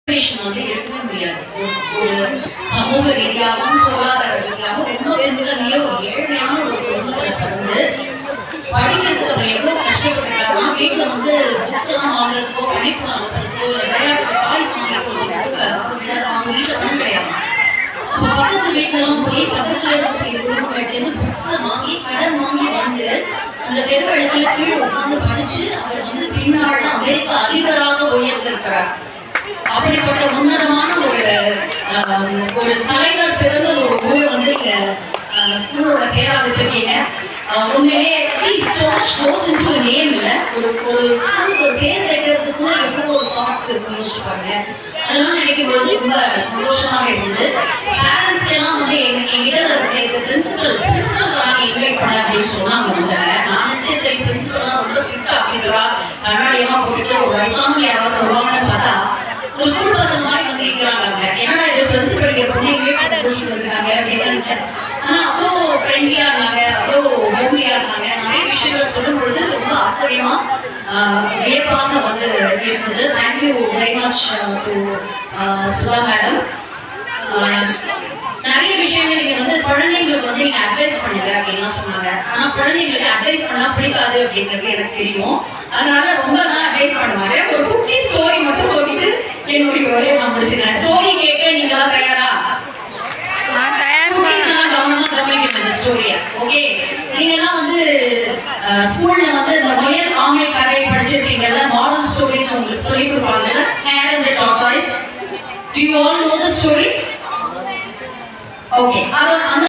வந்து எடுக்கவே முடியாது. ஒரு சமூக ரீதியாகவும் பொருளாதார ரீதியாகவும் ரொம்ப பெருந்தகைய ஒரு ஏழ்மையான ஒரு குடும்பத்துல பிறந்து படிக்கிறதுக்கு அவர் எவ்வளவு கஷ்டப்பட்டுருக்காருன்னா வீட்டுல வந்து புக்ஸ் எல்லாம் வாங்குறதுக்கோ படிப்பு வாங்குறதுக்கோ விளையாட்டு டாய்ஸ் வாங்குறதுக்கோ அவங்க வீட்டுல ஒன்றும் கிடையாது. அப்ப பக்கத்து வீட்டுல எல்லாம் போய் பக்கத்துல இருக்கக்கூடிய குடும்பத்திலிருந்து புக்ஸை வாங்கி கடன் வாங்கி வந்து அந்த தெருவெழுத்துல கீழே உட்கார்ந்து படிச்சு அவர் வந்து பின்னாள் அமெரிக்க அதிபராக உயர்ந்திருக்கிறார். அப்படிப்பட்ட உன்னதமான ஒரு தலைவர் பிறந்த ஒரு ஊரை வந்து நீங்க ஸ்கூலோட பேரா வச்சிருக்கீங்க. உண்மையிலேயே நேம் இல்லை, ஒரு ஸ்கூலுக்கு ஒரு பேர் வைக்கிறதுக்குள்ள எவ்வளோ ஒரு தாட்ஸ் இருக்கு யோசிச்சு பாருங்க. அதெல்லாம் நினைக்கும் பொழுது ரொம்ப சந்தோஷமாக இருந்தது. பேரண்ட்ஸ் எல்லாம் வந்து என்கிட்ட பிரின்சிபல் வராங்க இன்வைட் பண்ண அப்படின்னு சொன்னாங்க. நான் நினைச்சேன் சரி பிரின்சிபல்லாம் ரொம்ப ஸ்ட்ரிக்ட் ஆஃபீஸரா கண்ணாடியெல்லாம் போட்டுட்டு ஒரு வயசானவங்க யாராவது வருவாங்கன்னு பார்த்தா ஒரு ஸ்கூல் பர்சன் மாதிரி வந்து இருக்கிறாங்க. ஏன்னா இது பிரின்சிபல் படிக்கிற பொண்ணு கூட்டிட்டு வந்திருக்காங்க அப்படின்னு நினைச்சேன். ஆனா அவ்வளோ ஃப்ரெண்ட்லியா இருந்தாங்க, அவ்வளோ ஹோம்லியா இருந்தாங்க. நிறைய விஷயங்கள் சொல்லும் பொழுது ரொம்ப ஆச்சரியமா வியப்பாக வந்து இருந்தது. Thank you very much to Sudha madam. நிறைய விஷயங்கள் நீங்க வந்து குழந்தைங்களுக்கு வந்து நீங்க அட்வைஸ் பண்ணுங்க அப்படின்லாம் சொன்னாங்க. ஆனா குழந்தைங்களுக்கு அட்வைஸ் பண்ணா பிடிக்காது அப்படிங்கிறது எனக்கு தெரியும். அதனால ரொம்ப தான் அட்வைஸ் பண்ண மாட்டேன். ஒரு குட்டி ஸ்டோரி மட்டும் சொல்லிட்டு என்னுடைய ஒரே நான் முடிச்சுக்கிறேன். ஸ்டோரி கேட்க நீங்க எல்லாம் தயாரா? கவனமா கவனிக்கணும் இந்த ஸ்டோரிய. ஓகே, நீங்க எல்லாம் வந்து ஸ்கூல்ல வந்து இந்த முயல் ஆமை கதை படிச்சிருக்கீங்கல்ல, மாடல் ஸ்டோரிஸ் உங்களுக்கு சொல்லி கொடுப்பாங்கல்ல, hare and the tortoise. Do you all know the story? Okay,